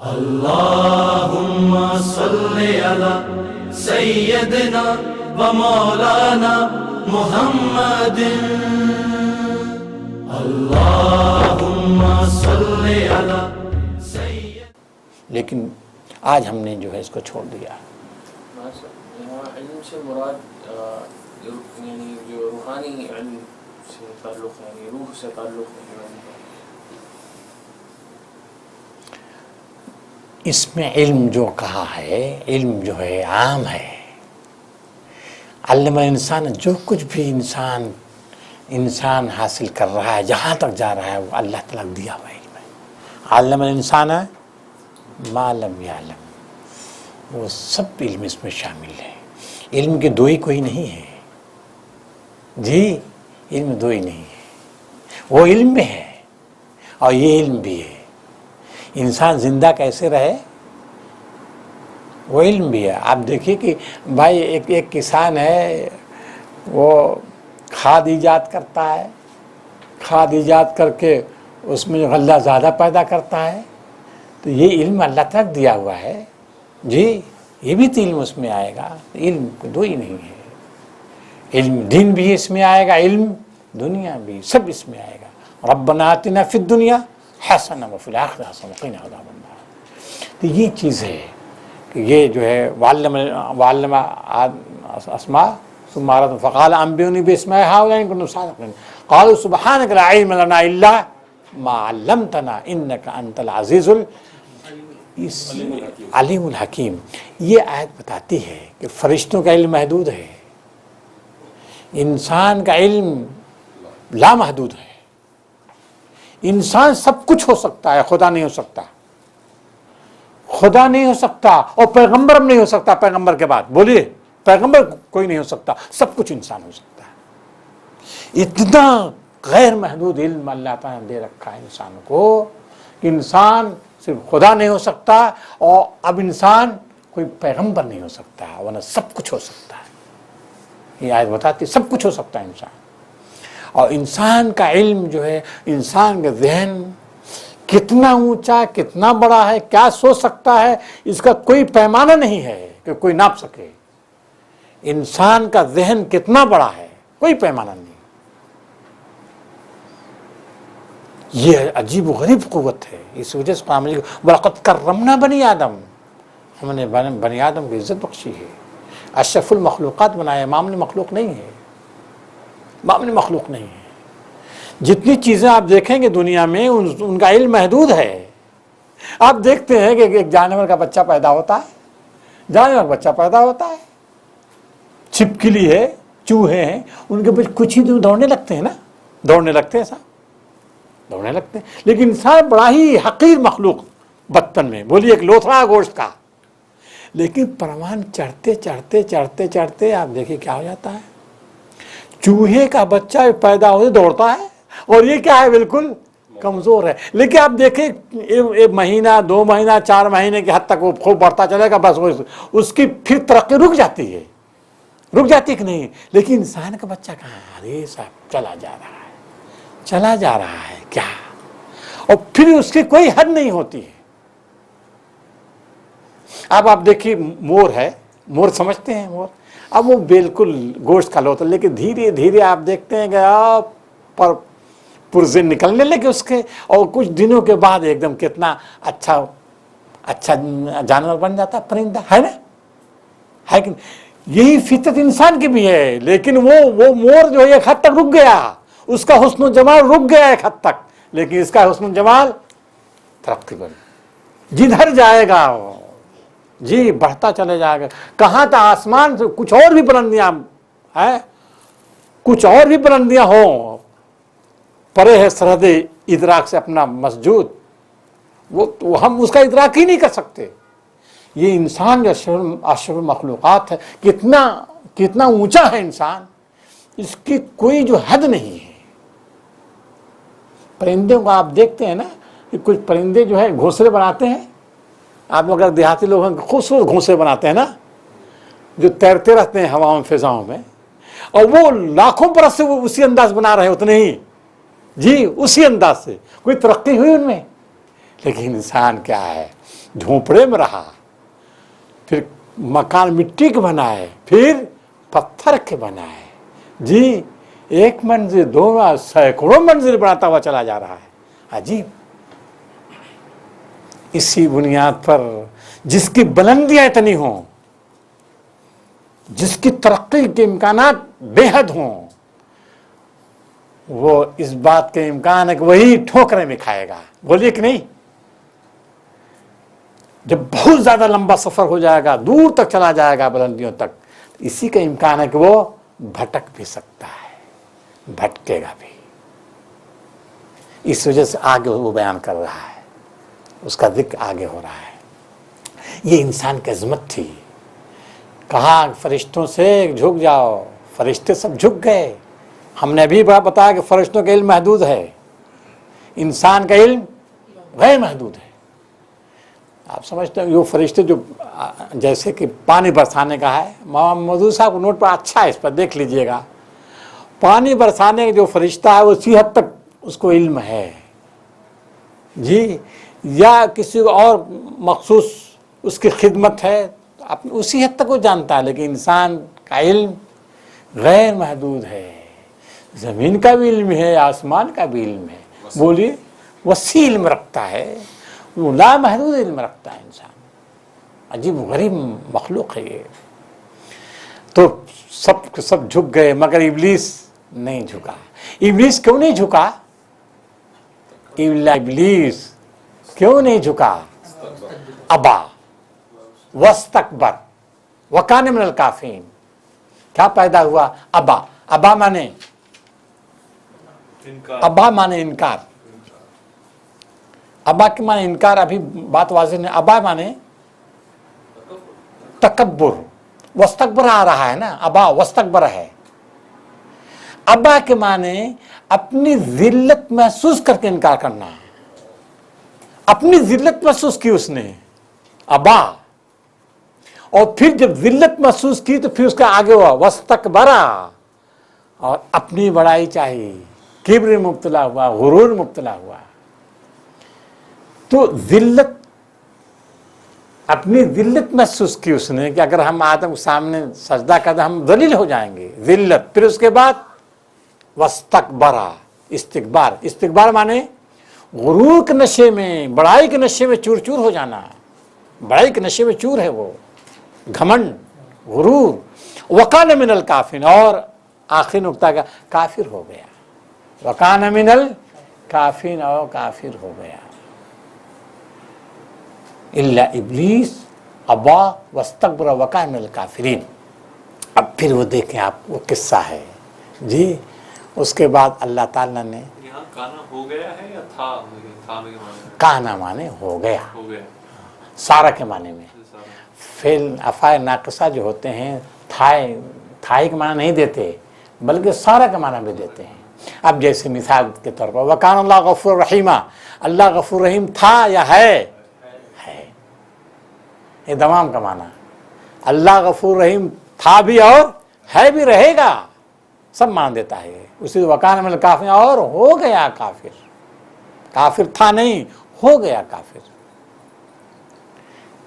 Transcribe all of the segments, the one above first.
اللہم صلی علی سیدنا و مولانا محمد اللہم صلی علی سید. لیکن آج ہم نے جو ہے اس کو چھوڑ دیا. یہاں علم سے مراد یعنی جو روحانی علم سے تعلق ہے، یعنی روح سے تعلق ہے. اس میں علم جو کہا ہے، علم جو ہے عام ہے. علم انسان، جو کچھ بھی انسان حاصل کر رہا ہے، جہاں تک جا رہا ہے، وہ اللہ تعالیٰ کا دیا ہوا علم ہے. علم الانسان ما لم یعلم، وہ سب علم اس میں شامل ہے. علم کے دو ہی کوئی نہیں ہے جی، علم دو ہی نہیں ہے. وہ علم بھی ہے اور یہ علم بھی ہے. انسان زندہ کیسے رہے وہ علم بھی ہے. آپ دیکھیے کہ بھائی ایک کسان ہے، وہ کھاد ایجاد کرتا ہے، کھاد ایجاد کر کے اس میں غلہ زیادہ پیدا کرتا ہے، تو یہ علم اللہ تک دیا ہوا ہے جی. یہ بھی تو علم اس میں آئے گا. علم دو ہی نہیں ہے. علم دین بھی اس میں آئے گا، علم دنیا بھی، سب اس میں آئے گا. ربنا آتنا فی الدنیا حسنہ وفی الآخرۃ حسنہ وقنا عذاب النار. تو یہ چیز ہے کہ یہ جو ہے وعلم اسماء ثم عرضهم فقال انبئوني باسماء هؤلاء ان كنتم صادقين قالوا سبحانك لا علم لنا الا ما علمتنا انك انت العزیز علیم الحکیم. یہ آیت بتاتی ہے کہ فرشتوں کا علم محدود ہے، انسان کا علم لامحدود ہے. انسان سب کچھ ہو سکتا ہے، خدا نہیں ہو سکتا. خدا نہیں ہو سکتا اور پیغمبر نہیں ہو سکتا. پیغمبر کے بعد بولیے، پیغمبر کوئی نہیں ہو سکتا. سب کچھ انسان ہو سکتا ہے. اتنا غیر محدود علم اللہ تعالیٰ نے دے رکھا ہے انسان کو کہ انسان صرف خدا نہیں ہو سکتا اور اب انسان کوئی پیغمبر نہیں ہو سکتا، ورنہ سب کچھ ہو سکتا ہے. یہ آیت بتاتی سب کچھ ہو سکتا ہے انسان. اور انسان کا علم جو ہے، انسان کا ذہن کتنا اونچا، کتنا بڑا ہے، کیا سوچ سکتا ہے، اس کا کوئی پیمانہ نہیں ہے کہ کوئی ناپ سکے. انسان کا ذہن کتنا بڑا ہے، کوئی پیمانہ نہیں. یہ عجیب و غریب قوت ہے. اس وجہ سے قرآن مجید وَلَقَدْ كَرَّمْنَا بَنِي آدم، ہم نے بنی آدم کو عزت بخشی ہے. اشرف المخلوقات بنایا، معمولی مخلوق نہیں ہے، معمولی مخلوق نہیں ہے. جتنی چیزیں آپ دیکھیں گے دنیا میں ان کا علم محدود ہے. آپ دیکھتے ہیں کہ ایک جانور کا بچہ پیدا ہوتا ہے، جانور کا بچہ پیدا ہوتا ہے، چھپکلی ہے، چوہے ہیں، ان کے بچے کچھ ہی دور دوڑنے لگتے ہیں نا، دوڑنے لگتے ہیں صاحب، دوڑنے لگتے ہیں. لیکن انسان بڑا ہی حقیر مخلوق بطن میں، بولیے ایک لوتھڑا گوشت کا. لیکن پروان چڑھتے چڑھتے چڑھتے چڑھتے آپ دیکھیں کیا ہو جاتا ہے. چوہے کا بچہ پیدا ہوتے دوڑتا ہے اور یہ کیا ہے، بالکل کمزور ہے. لیکن آپ دیکھیں ایک مہینہ، 2 مہینہ، 4 مہینے کی حد تک وہ خوب بڑھتا چلے گا، بس اس کی پھر ترقی رک جاتی ہے، رک جاتی کہ نہیں. لیکن انسان کا بچہ کہاں ہے، ارے صاحب چلا جا رہا ہے، چلا جا رہا ہے کیا، اور پھر اس کی کوئی حد نہیں ہوتی ہے. اب آپ دیکھیے مور ہے، مور سمجھتے ہیں مور، اب وہ بالکل گوشت کھا ہوتا ہے، لیکن دھیرے دھیرے آپ دیکھتے ہیں کہ پرزے نکلنے لگے اس کے، اور کچھ دنوں کے بعد ایک دم کتنا اچھا جانور بن جاتا ہے، پرندہ ہے نا، ہے کہ یہی فطرت انسان کی بھی ہے. لیکن وہ مور جو ہے ایک حد تک رک گیا، اس کا حسن و جمال رک گیا ایک حد تک، لیکن اس کا حسن و جمال ترقی پر جدھر جائے گا جی بڑھتا چلے جائے گا. کہاں تھا آسمان سے کچھ اور بھی بلندیاں ہیں، کچھ اور بھی بلندیاں ہوں، پرے ہے سرحد ادراک سے اپنا مسجود، وہ ہم اس کا ادراک ہی نہیں کر سکتے. یہ انسان جو اشرف المخلوقات ہے، کتنا اونچا ہے انسان، اس کی کوئی جو حد نہیں ہے. پرندوں کو آپ دیکھتے ہیں نا کہ کچھ پرندے جو ہے گھونسلے بناتے ہیں. آپ اگر دیہاتی لوگ ہیں خوبصورت گھونسلے بناتے ہیں نا، جو تیرتے رہتے ہیں ہواؤں فضاؤں میں، اور وہ لاکھوں برس سے وہ اسی انداز بنا رہے ہوتے نہیں جی، اسی انداز سے کوئی ترقی ہوئی ان میں. لیکن انسان کیا ہے، झोंपड़े में रहा, फिर मकान मिट्टी के बनाए, फिर पत्थर के बनाए। जी, एक मंजिल, दो, सैकड़ों मंजिल बनाता हुआ चला जा रहा है। अजीब। इसी बुनियाद पर जिसकी बुलंदियां इतनी हों, जिसकी तरक्की के इम्कानात बेहद हों, वो इस बात के इम्कान है कि वही ठोकरें में खाएगा। बोलिए कि नहीं? जब बहुत ज्यादा लंबा सफर हो जाएगा, दूर तक चला जाएगा बुलंदियों तक, इसी का इम्कान है कि वो भटक भी सकता है, भटकेगा भी। इस वजह से आगे वो बयान कर रहा है, उसका जिक्र आगे हो रहा है। ये इंसान की अजमत थी। कहा फरिश्तों से झुक जाओ, फरिश्ते सब झुक गए। हमने भी बताया कि फरिश्तों का इल्म महदूद है, इंसान का इल्म गैर महदूद है। आप समझते हो, वो फरिश्ते जो जैसे कि पानी बरसाने का है, मौजूद साहब नोट पर अच्छा है, इस पर देख लीजिएगा। पानी बरसाने का जो फरिश्ता है, उसी हद तक उसको इल्म है जी, या किसी और मखसूस उसकी खिदमत है, अपनी उसी हद तक वो जानता है। लेकिन इंसान का इल्म गैर महदूद है। ज़मीन का भी इल्म है, आसमान का भी इल्म है। बोलिए, वसी इल्म रखता है, वो लामहदूद इल्म रखता है इंसान। अजीब गरीब मखलूक है ये। तो सब झुक गए, मगर इब्लीस नहीं झुका। इब्लीस क्यों नहीं झुका? इब्लीस क्यों नहीं झुका? अबा वस्तकबर वकान मिनल काफिरीन। क्या पैदा हुआ? अबा। अबा माने इनकार। अबा के माने इनकार। अभी बात वाज़ेह नहीं। अबा माने तकब्बुर। वस्तकबर आ रहा है ना, अबा वस्तकबर है। अबा के माने अपनी जिल्लत महसूस करके इनकार करना। अपनी जिल्लत महसूस की उसने, अबा। और फिर जब जिल्लत महसूस की तो फिर उसका आगे हुआ वस्तकबरा, और अपनी बड़ाई चाहिए, किब्र मुब्तला हुआ, गुरूर मुब्तला हुआ। तो जिल्लत, अपनी जिल्लत महसूस की उसने कि अगर हम आदम के सामने सजदा करते हम दलील हो जाएंगे, जिल्लत। फिर उसके बाद वस्तकबरा, इस्तिकबार। इस्तिकबार माने गुरूर के नशे में, बड़ाई के नशे में चूर चूर हो जाना। बड़ाई के नशे में चूर है वो, घमंड, गुरूर। वकान मिनल काफिर, और आखिरी नुक्ता का काफिर हो गया। वकान मिनल काफिर, और काफिर हो गया। इल्ला इब्लीस अबा वस्तकबर वकान मिनल काफिरीन। अब फिर वो देखें आप, वो किस्सा है जी। उसके बाद अल्लाह ताला ने, यहाँ काना हो गया है या था में के माने? काना माने हो गया, हो गया, सारा के माने में। फिल अफाए नाकसा जो होते हैं, थाई के माना नहीं देते, बल्कि सारा का माना भी देते हैं। अब जैसे मिसाल के तौर पर वकान अल्लाह गफूर रहीमा, अल्लाह गफूर रहीम था या है? ये तमाम का माना। अल्लाह गफूर रहीम था भी और है भी, रहेगा, सब मान देता है। उसी वकान में काफिर, और हो गया काफिर। काफिर था नहीं, हो गया काफिर।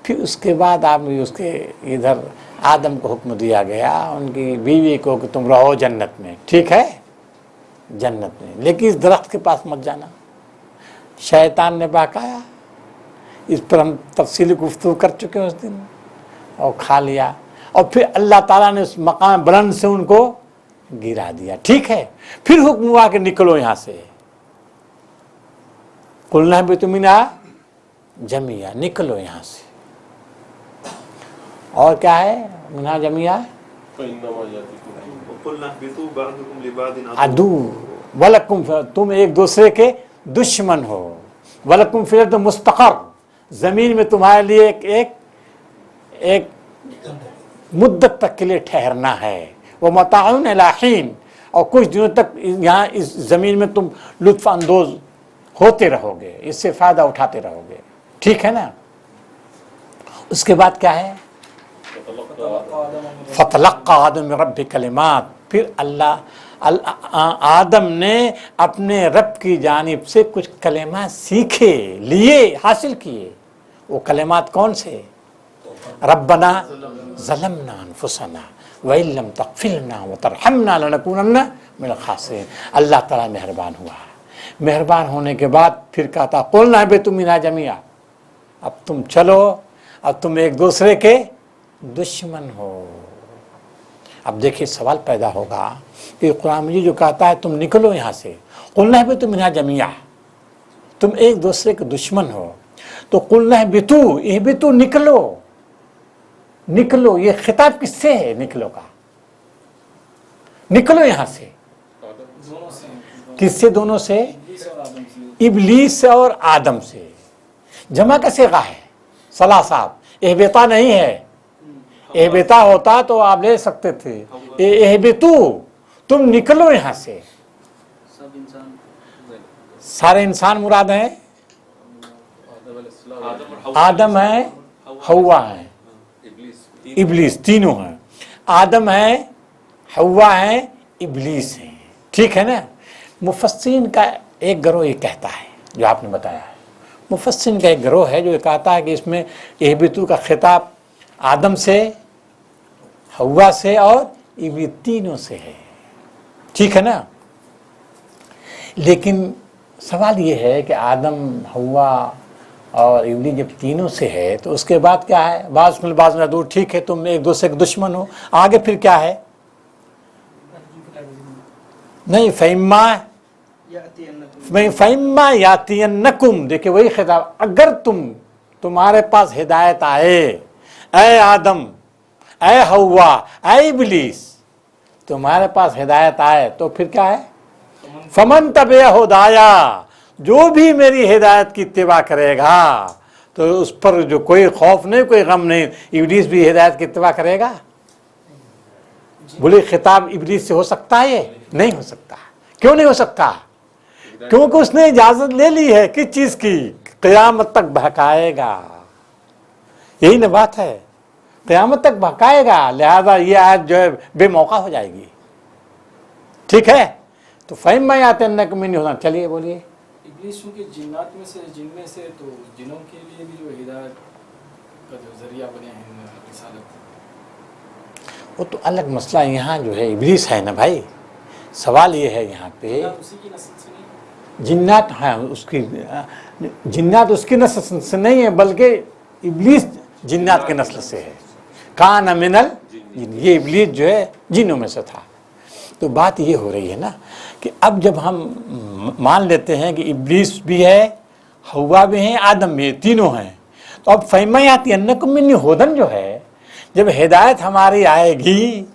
फिर उसके बाद आप उसके इधर आदम को हुक्म दिया गया, उनकी बीवी को, कि तुम रहो जन्नत में, ठीक है, जन्नत में, लेकिन इस दरख्त के पास मत जाना। शैतान ने बहकाया, इस पर हम तफसीली गुफ्तगू कर चुके हैं उस दिन, और खा लिया। और फिर अल्लाह ताला ने उस मकाम बुलंद से उनको गिरा दिया, ठीक है। फिर हुक्म हुआ कि निकलो यहां से। कुलना भी तुमिना जमिया, निकलो यहां से। और क्या है मिना जमिया? अदू वलकुम, तुम एक दूसरे के दुश्मन हो। वलकुम फिल अर्द मुस्तक़र, जमीन में तुम्हारे लिए एक मुद्दत तक के लिए ठहरना है। वो मताउन इला हीन, और कुछ दिनों तक यहाँ इस ज़मीन में तुम लुत्फ़ अंदोज़ होते रहोगे, इससे फ़ायदा उठाते रहोगे, ठीक है ना। उसके बाद क्या है? फ़तलक़्क़ा आदम मिन रब्बिही कलिमात, फिर आदम ने अपने रब की जानिब से कुछ कलिमा सीखे, लिए, हासिल किए। वो कलिमात कौन से? रब्बना ज़लमना अनफुसना व इन लम तग़फिर लना व तरहमना लनकूनन्ना मिनल खासिरीन। अल्लाह ताला मेहरबान हुआ। मेहरबान होने के बाद फिर कहा था क़ुलना बितु मिना जमीआ, अब तुम चलो, अब तुम एक दूसरे के दुश्मन हो। अब देखिए सवाल पैदा होगा कि कुरान मजीद जो कहता है तुम निकलो यहाँ से, क़ुलना बितु मिना जमीआ, तुम एक दूसरे के दुश्मन हो, तो क़ुलना बितु, ये बितु निकलो, निकलो, ये खिताब किससे है? निकलो का, निकलो यहाँ से। दोनों से, किससे? दोनों से, इब्लीस और आदम से। इबलीस और आदम से। जमा का सिगा है, सलासात, एहबेता नहीं है। एहबेता होता तो आप ले सकते थे, एहबेतू, तुम निकलो यहाँ से। सब इंसान, सारे इंसान मुराद हैं, आदम आदम है, हवा है, इबलीस, तीनों हैं। आदम है, हवा है, इबलीस है, ठीक है ना। मुफस्सिरीन का एक गिरोह ये कहता है जो आपने बताया है, मुफस्सिरीन का एक गिरोह है जो ये कहता है कि इसमें एहबितू का खिताब आदम से, हवा से और इबलीस तीनों से है, ठीक है ना। लेकिन सवाल ये है कि आदम, हवा और इबलीस जब तीनों से है तो उसके बाद क्या है? बाज़ में दूर, ठीक है तुम एक दूसरे के दुश्मन हो, आगे फिर क्या है? नहीं, फ़इम्मा यातियन्नकुम, देखिए वही खिताब, अगर तुम्हारे पास हिदायत आए, ऐ आदम, ऐ हवा, ऐ इबलीस, तुम्हारे पास हिदायत आए तो फिर क्या है? फमन तबे हुदाया, जो भी मेरी हिदायत की इत्तिबा करेगा तो उस पर जो कोई खौफ नहीं, कोई गम नहीं। इबलीस भी हिदायत की इत्तिबा करेगा? बोले खिताब इबलीस से हो सकता है? ये नहीं हो सकता। क्यों नहीं हो सकता? क्योंकि उसने इजाजत ले ली है किस चीज की? क़यामत तक बहकाएगा, यही ना बात है, क़यामत तक बहकाएगा। लिहाजा ये आयत जो है बेमौका हो जाएगी, ठीक है। तो फ़इम्मा यातियन्नकुम मिन्नी हुदन, चलिए बोलिए। इब्लीस के जिन्नात में से, जिन में से, तो जिनों के लिए भी जो हिदायत का जो जरिया बने हैं रिसालत, वो तो अलग मसला है। यहाँ जो है इबलीस है ना भाई, सवाल ये है यहाँ पे, उसी की नस्ल से नहीं, जिन्नात है उसकी, जिन्नात उसकी नस्ल से नहीं है बल्कि इबलीस जिन्नात के नस्ल से है। कान मिनल जिन, ये इबलीस जो है जिन्नों में से था। तो बात ये हो रही है ना कि अब जब हम मान लेते हैं कि इबलीस भी है, हवा भी है, आदम भी है, तीनों हैं, तो अब फ़इम्मा यातियन्नकुम मिन्नी हुदन जो है, जब हिदायत हमारी आएगी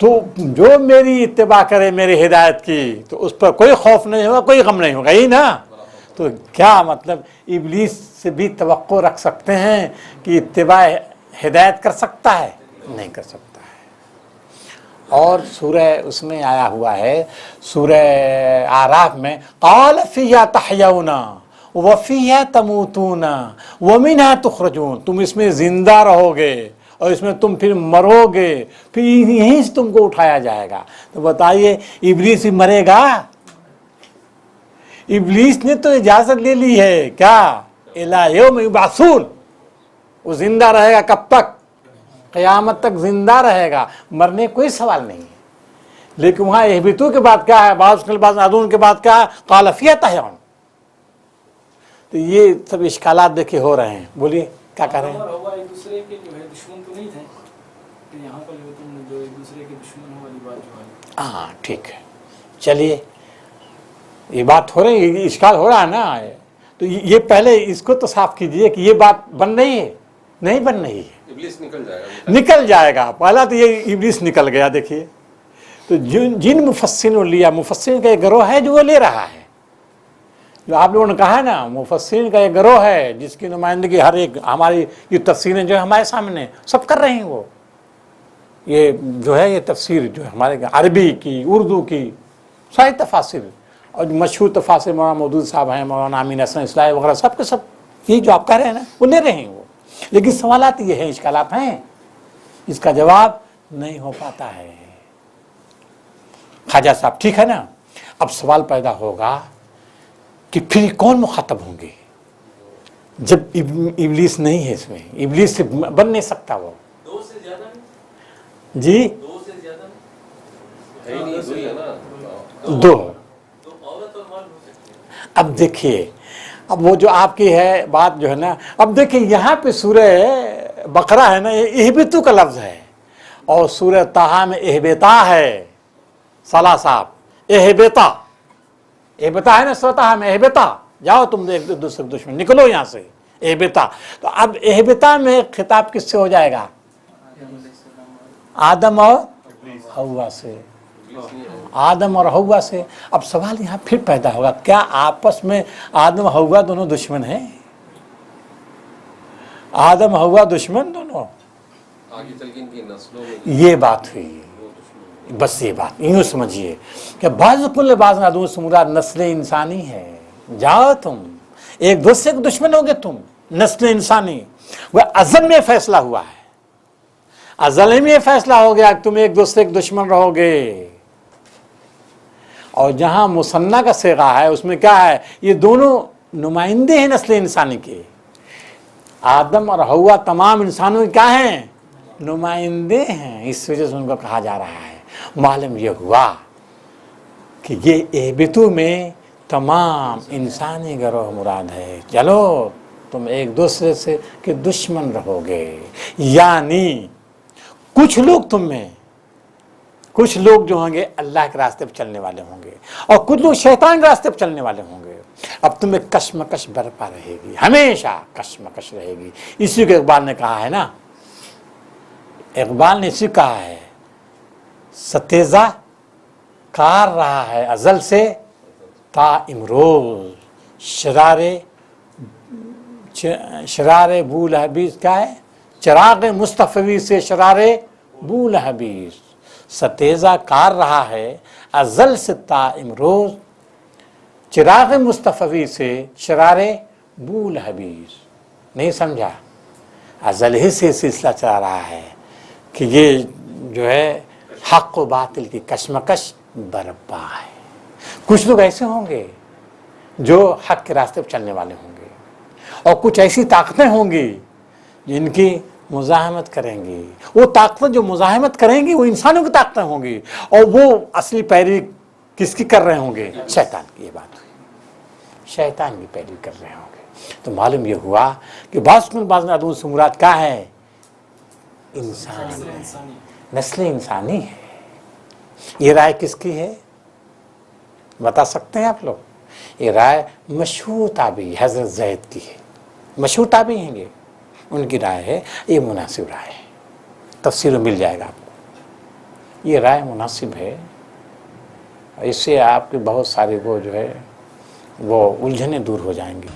तो जो मेरी इत्तिबा करे मेरी हिदायत की तो उस पर कोई खौफ नहीं होगा, कोई गम नहीं होगा, यही ना। तो क्या मतलब इबलीस से भी तवक्को रख सकते हैं कि इत्तिबा हिदायत कर सकता है? नहीं कर सकता है। और सूरह उसमें आया हुआ है, सूरह आराफ में, क़ाल फ़ीहा तहयौना व फ़ीहा तमूतूना व मिन्हा तुख़रजून, तुम इसमें ज़िंदा रहोगे और इसमें तुम फिर मरोगे, फिर यहीं से तुमको उठाया जाएगा। तो बताइए इबलीस भी मरेगा? इबलीस ने तो इजाज़त ले ली है, क्या? इला यौम युबअसून, वो जिंदा रहेगा कब तक? क़यामत तक जिंदा रहेगा, मरने कोई सवाल नहीं है। लेकिन वहाँ एहबितू के बाद क्या है? बाज़ आदून के बाद क्या है? क़ाल फ़ीहा तहयौन। तो ये सब इश्कालात देखिए हो रहे हैं, बोलिए क्या कह रहे हैं? हवा एक दूसरे के जो है दुश्मन तो नहीं थे, तो यहाँ पर जो तुम जो एक दूसरे के दुश्मन हो वाली बात जो है, हाँ ठीक है, चलिए ये बात हो रही है, इश्काल हो रहा है ना। तो ये पहले इसको तो साफ कीजिए कि ये बात बन रही है, नहीं बन रही है। इब्लीस निकल जाएगा, निकल जाएगा, पहला तो ये इब्लीस निकल गया। देखिए तो जिन मुफस्सिरीन लिया, मुफस्सिरीन का एक गिरोह है जो वो ले रहा है, जो आप लोगों ने कहा ना, मुफस्सिरीन का एक गिरोह है जिसकी नुमाइंदगी हर एक, हमारी ये तफसीरें जो है हमारे सामने सब कर रहे हैं, वो ये जो है ये तफसीर जो है हमारे अरबी की, उर्दू की सारी तफासिर, और मशहूर तफासिर मौलाना मौदूद साहब हैं, मौलाना अमीन हसन इस्लाही वगैरह, सब के सब ये जो आप कह रहे हैं ना वो ले रहे हैं वो। लेकिन सवालात ये हैं, इश्कालात हैं, इसका जवाब नहीं हो पाता है। ख्वाजा साहब ठीक है ना। अब सवाल पैदा होगा कि फिर कौन मुखातब होंगे? जब इबलीस नहीं है इसमें, इबलीस से बन नहीं सकता वो। 2 से ज्यादा नहीं, जी 2 से ज्यादा नहीं है ही नहीं, 2 ही है ना, दो। तो औरत और मर्द हो सकते हैं। अब देखिए, अब वो जो आपकी है बात जो है ना, अब देखिए यहाँ पे सूरह बकरा है ना, इहबितु का लफ्ज है, और सूरह ताहा में इहबिता है, सला साहब, इहबिता, इहबिता है ना सूरह ताहा में, इहबिता, जाओ तुम एक दूसरे दुश्मन, निकलो यहाँ से, इहबिता। तो अब इहबिता में खिताब किससे हो जाएगा? आदम और हव्वा से, आदम और हव्वा से। अब सवाल यहाँ फिर पैदा होगा, क्या आपस में आदम हव्वा दोनों दुश्मन हैं? आदम हव्वा दुश्मन दोनों? आगे चल के इनकी नस्लों में ये बात हुई, बस ये बात यूँ समझिए कि बाज़ नादून से मुराद नस्ल इंसानी है। जाओ तुम, एक दूसरे के दुश्मन होगे तुम, नस्ल इंसानी। वह अज़ल में फैसला हुआ है, अज़ल में फैसला हो गया कि तुम एक दूसरे के दुश्मन रहोगे। और जहां मुसन्ना का सेगा है उसमें क्या है, ये दोनों नुमाइंदे हैं नस्ल इंसानी के। आदम और हव्वा तमाम इंसानों के क्या हैं? नुमाइंदे हैं। इस वजह से उनको कहा जा रहा है। मालूम ये हुआ कि ये एहबितु में तमाम इंसानी गरोह मुराद है। चलो तुम एक दूसरे से के दुश्मन रहोगे, यानी कुछ लोग तुम में, कुछ लोग जो होंगे अल्लाह के रास्ते पर चलने वाले होंगे और कुछ लोग शैतान के रास्ते पर चलने वाले होंगे। अब तुम्हें कशमकश बरपा रहेगी, हमेशा कशमकश रहेगी। इसी को इकबाल ने कहा है ना, इकबाल ने इसी कहा है, सतेजा कार रहा है अजल से ता इमरोज, शरारे बूल हबीज, क्या है, चराग मुस्तफवी से शरारे बूल हबीज। सतेजा कार रहा है अजल से ता इमरोज, चिराग मुस्तफवी से शरारे बूल हबीज। नहीं समझा? अजल ही से सिलसिला चला रहा है कि ये जो है हक व बातिल की कशमकश बरपा है। कुछ लोग ऐसे होंगे जो हक के रास्ते पर चलने वाले होंगे, और कुछ ऐसी ताकतें होंगी जिनकी मुज़ाहमत करेंगी। वो ताकतें जो मुज़ाहमत करेंगी वो इंसानों की ताकतें होंगी, और वो असली पैरवी किसकी कर रहे होंगे? शैतान की। ये बात हुई, शैतान की पैरवी कर रहे होंगे। तो मालूम ये हुआ कि बाज़ से मुराद क्या है? इंसान है, नस्ल इंसानी है। ये राय किसकी है बता सकते हैं आप लोग? ये राय मशहूर ताबी हज़रत ज़ैद की है। मशहूर ताबी हैं ये, उनकी राय है, ये मुनासिब राय है। तफसीर में मिल जाएगा आपको। ये राय मुनासिब है, इससे आपके बहुत सारे वो जो है वो उलझनें दूर हो जाएंगी।